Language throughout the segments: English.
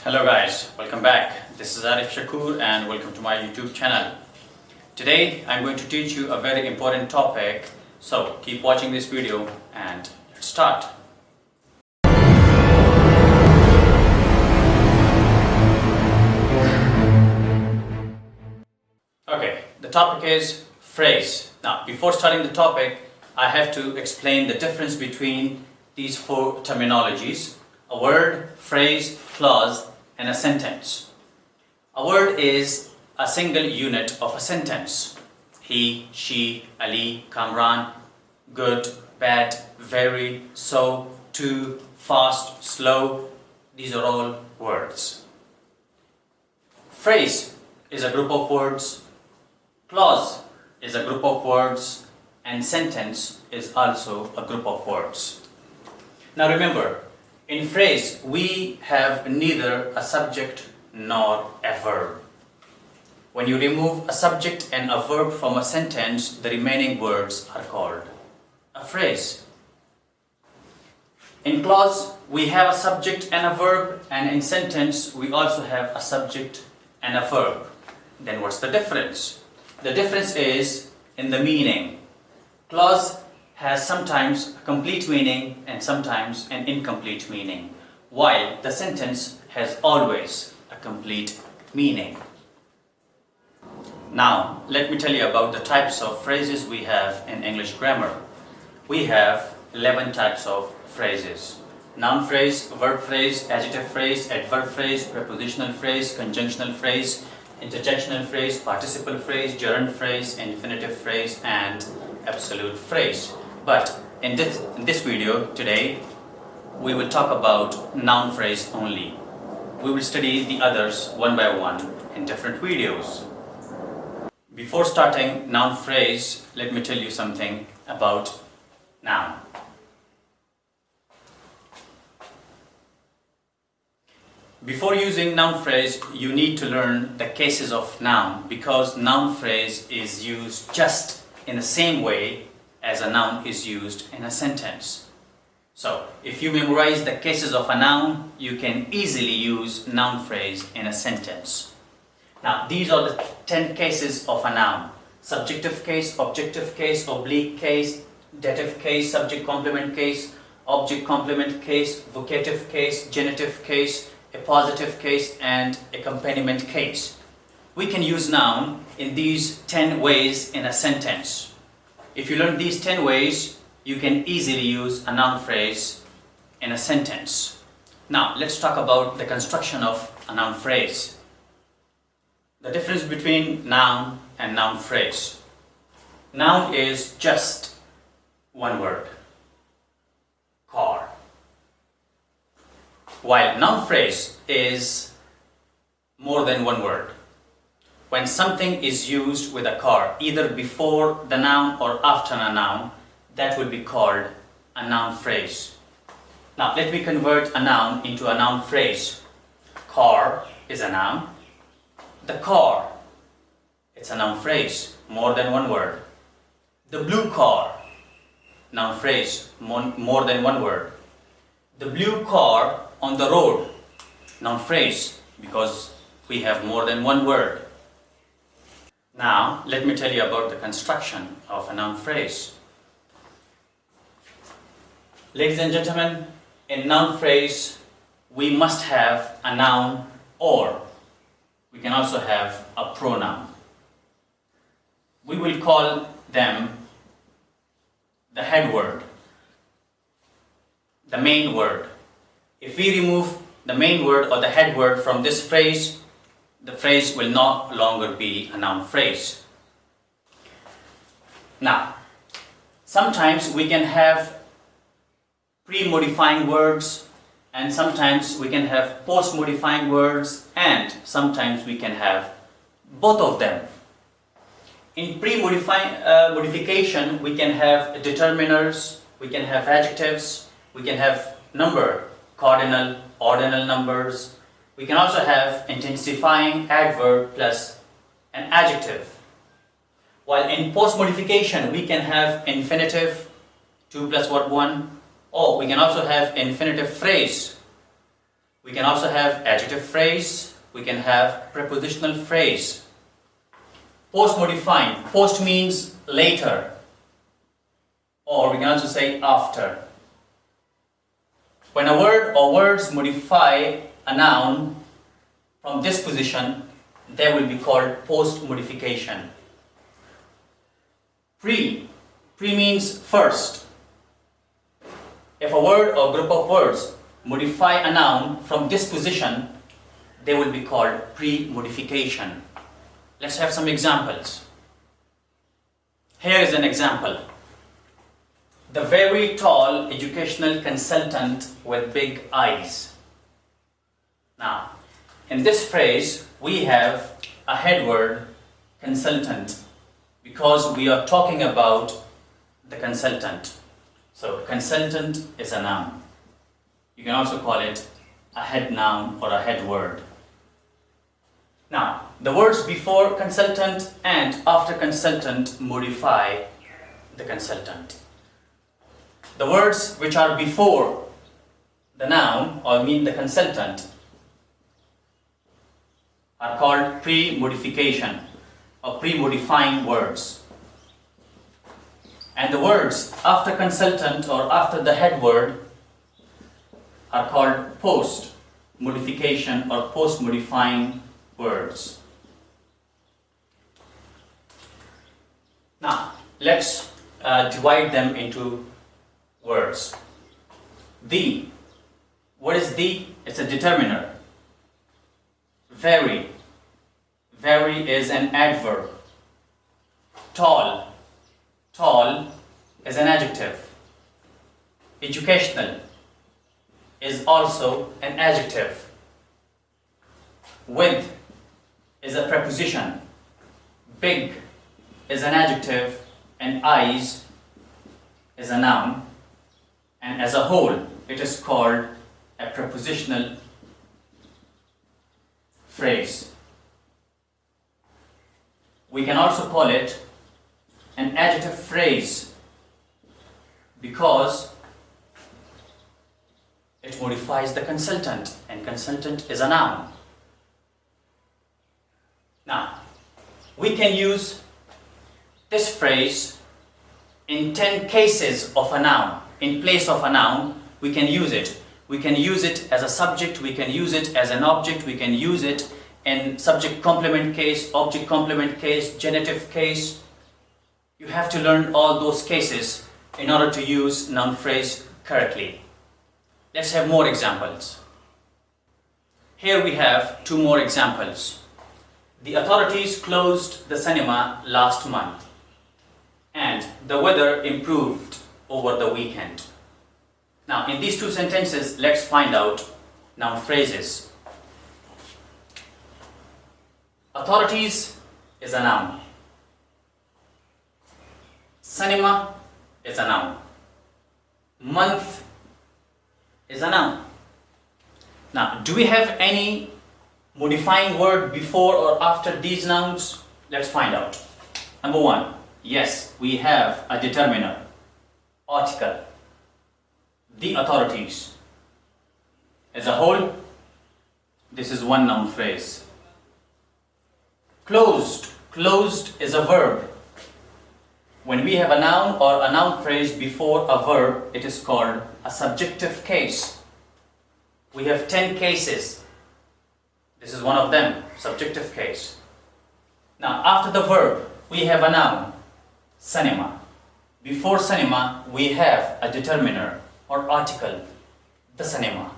Hello guys, welcome back. This is Arif Shakur and welcome to my YouTube channel. Today I'm going to teach you a very important topic, so keep watching this video and let's start. Okay, the topic is phrase. Now before starting the topic, I have to explain the difference between these four terminologies: a word, phrase, clause, and a sentence. A word is a single unit of a sentence. He, she, Ali, Kamran, good, bad, very, so, to, fast, slow. These are all words. Phrase is a group of words. Clause is a group of words. And sentence is also a group of words. Now remember, in phrase, we have neither a subject nor a verb. When you remove a subject and a verb from a sentence, the remaining words are called a phrase. In clause, we have a subject and a verb, and in sentence, we also have a subject and a verb. Then what's the difference? The difference is in the meaning. Clause has sometimes a complete meaning and sometimes an incomplete meaning, while the sentence has always a complete meaning. Now, let me tell you about the types of phrases we have in English grammar. We have 11 types of phrases: noun phrase, verb phrase, adjective phrase, adverb phrase, prepositional phrase, conjunctional phrase, interjectional phrase, participle phrase, gerund phrase, infinitive phrase, and absolute phrase. But in this video today, we will talk about noun phrase only. We will study the others one by one in different videos. Before starting noun phrase, let me tell you something about noun. Before using noun phrase, you need to learn the cases of noun, because noun phrase is used just in the same way as a noun is used in a sentence. So, if you memorize the cases of a noun, you can easily use noun phrase in a sentence. Now, these are the 10 cases of a noun: subjective case, objective case, oblique case, dative case, subject complement case, object complement case, vocative case, genitive case, appositive case, and accompaniment case. We can use noun in these 10 ways in a sentence. If you learn these 10 ways, you can easily use a noun phrase in a sentence. Now, let's talk about the construction of a noun phrase. The difference between noun and noun phrase. Noun is just one word: car. While noun phrase is more than one word. When something is used with a car, either before the noun or after a noun, that will be called a noun phrase. Now, let me convert a noun into a noun phrase. Car is a noun. The car, it's a noun phrase, more than one word. The blue car, noun phrase, more than one word. The blue car on the road, noun phrase, because we have more than one word. Now, let me tell you about the construction of a noun phrase. Ladies and gentlemen, in noun phrase, we must have a noun, or we can also have a pronoun. We will call them the head word, the main word. If we remove the main word or the head word from this phrase, the phrase will no longer be a noun phrase. Now, sometimes we can have pre-modifying words, and sometimes we can have post-modifying words, and sometimes we can have both of them. In pre-modification, we can have determiners, we can have adjectives, we can have number, cardinal, ordinal numbers. We can also have intensifying adverb plus an adjective. While in post-modification, we can have infinitive, 2 plus verb 1, or we can also have infinitive phrase. We can also have adjective phrase. We can have prepositional phrase. Post modifying. Post means later, or we can also say after. When a word or words modify a noun from this position, they will be called post modification. Pre means first. If a word or group of words modify a noun from this position, they will be called pre-modification. Let's have some examples. Here is an example. The very tall educational consultant with big eyes. Now, in this phrase, we have a head word, consultant, because we are talking about the consultant. So, consultant is a noun. You can also call it a head noun or a head word. Now, the words before consultant and after consultant modify the consultant. The words which are before the noun, or mean the consultant, are called pre-modification or pre-modifying words. And the words after consultant or after the head word are called post-modification or post-modifying words. Now, let's divide them into words. The. What is the? It's a determiner. Very. Very is an adverb. Tall. Tall is an adjective. Educational is also an adjective. With is a preposition. Big is an adjective, and eyes is a noun, and as a whole it is called a prepositional phrase. We can also call it an adjective phrase because it modifies the consultant, and consultant is a noun. Now, we can use this phrase in 10 cases of a noun. In place of a noun, we can use it. We can use it as a subject, we can use it as an object, we can use it in subject complement case, object complement case, genitive case. You have to learn all those cases in order to use noun phrase correctly. Let's have more examples. Here we have 2 more examples. The authorities closed the cinema last month, and the weather improved over the weekend. Now, in these 2 sentences, let's find out noun phrases. Authorities is a noun. Cinema is a noun. Month is a noun. Now, do we have any modifying word before or after these nouns? Let's find out. Number 1, yes, we have a determiner, article, the authorities. As a whole, this is one noun phrase. Closed, closed is a verb. When we have a noun or a noun phrase before a verb, it is called a subjective case. We have 10 cases. This is one of them, subjective case. Now, after the verb, we have a noun, cinema. Before cinema, we have a determiner or article, the cinema.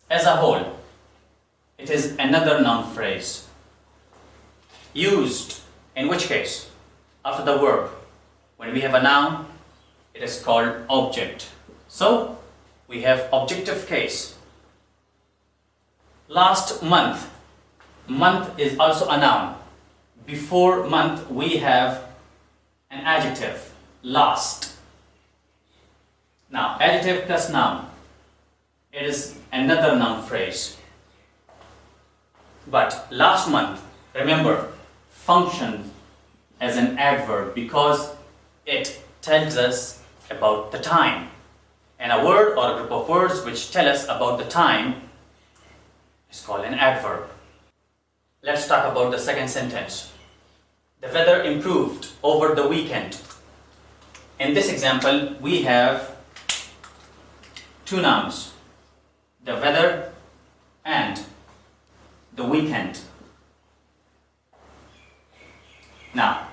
As a whole, it is another noun phrase. Used, in which case? After the verb. When we have a noun, it is called object. So, we have objective case. Last month. Month is also a noun. Before month, we have an adjective, last. Now, adjective plus noun. It is another noun phrase. But last month, remember, functions as an adverb because it tells us about the time. And a word or a group of words which tell us about the time is called an adverb. Let's talk about the second sentence. The weather improved over the weekend. In this example, we have two nouns, the weather and the weekend. Now,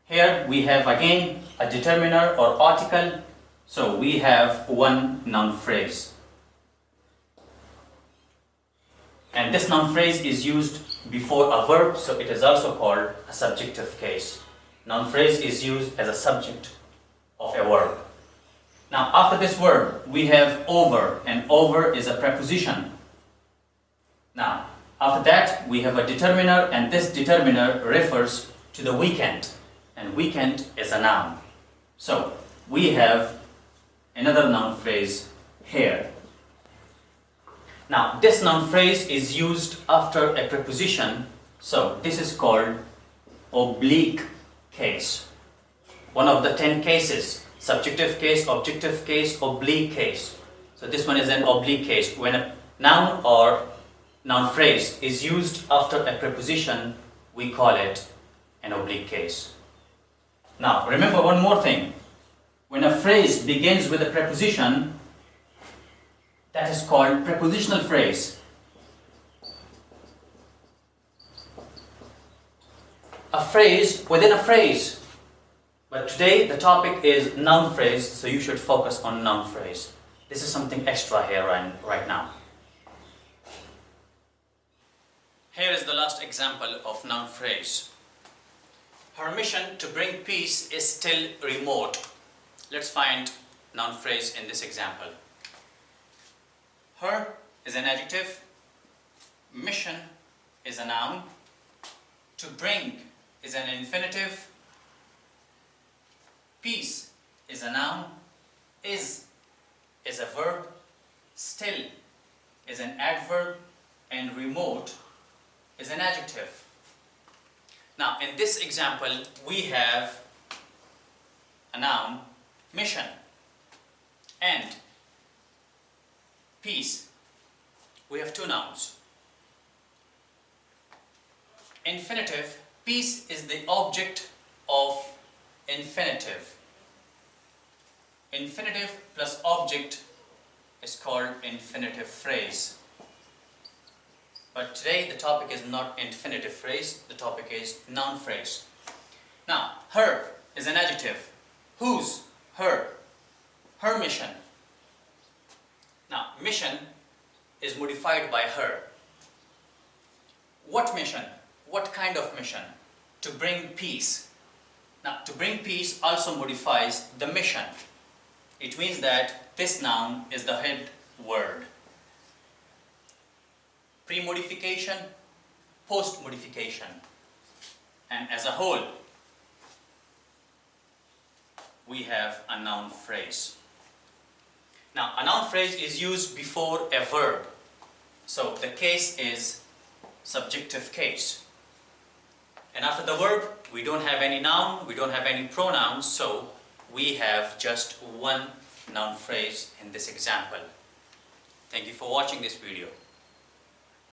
here we have again a determiner or article, so we have one noun phrase. And this noun phrase is used before a verb, so it is also called a subjective case. Noun phrase is used as a subject of a verb. Now, after this verb, we have over, and over is a preposition. Now, after that, we have a determiner, and this determiner refers to the weekend, and weekend is a noun. So, we have another noun phrase here. Now, this noun phrase is used after a preposition, so this is called oblique case. One of the 10 cases, subjective case, objective case, oblique case. So this one is an oblique case. When a noun or noun phrase is used after a preposition, we call it an oblique case. Now, remember one more thing. When a phrase begins with a preposition, that is called prepositional phrase. A phrase within a phrase. But today the topic is noun phrase, so you should focus on noun phrase. This is something extra here right now. Here is the last example of noun phrase. Her mission to bring peace is still remote. Let's find noun phrase in this example. Her is an adjective, mission is a noun, to bring is an infinitive, peace is a noun, is a verb, still is an adverb, and remote is an adjective. Now, in this example, we have a noun, mission, and peace. We have two nouns. Infinitive, peace is the object of infinitive. Infinitive plus object is called infinitive phrase. But today the topic is not infinitive phrase, the topic is noun phrase. Now, her is an adjective. Whose? Her. Her mission. Now, mission is modified by her. What mission? What kind of mission? To bring peace. Now, to bring peace also modifies the mission. It means that this noun is the head word. Pre-modification, post-modification. And as a whole, we have a noun phrase. Now, a noun phrase is used before a verb. So, the case is subjective case. And after the verb, we don't have any noun, we don't have any pronouns, so we have just one noun phrase in this example. Thank you for watching this video.